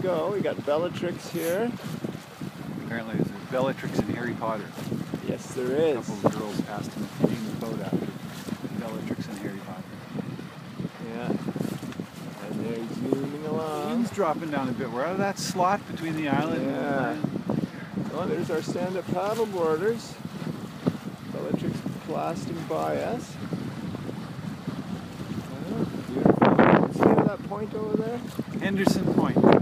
go. We got Bellatrix here. Apparently there's a Bellatrix in Harry Potter. Yes, there is. A couple of girls asked him if he named the boat after Bellatrix in Harry Potter. Yeah. And they're zooming along. Wind's dropping down a bit. We're out of that slot between the island and oh, there's our stand-up paddle boarders. Bellatrix blasting by us. Oh, beautiful. What's the name of that point over there? Henderson Point.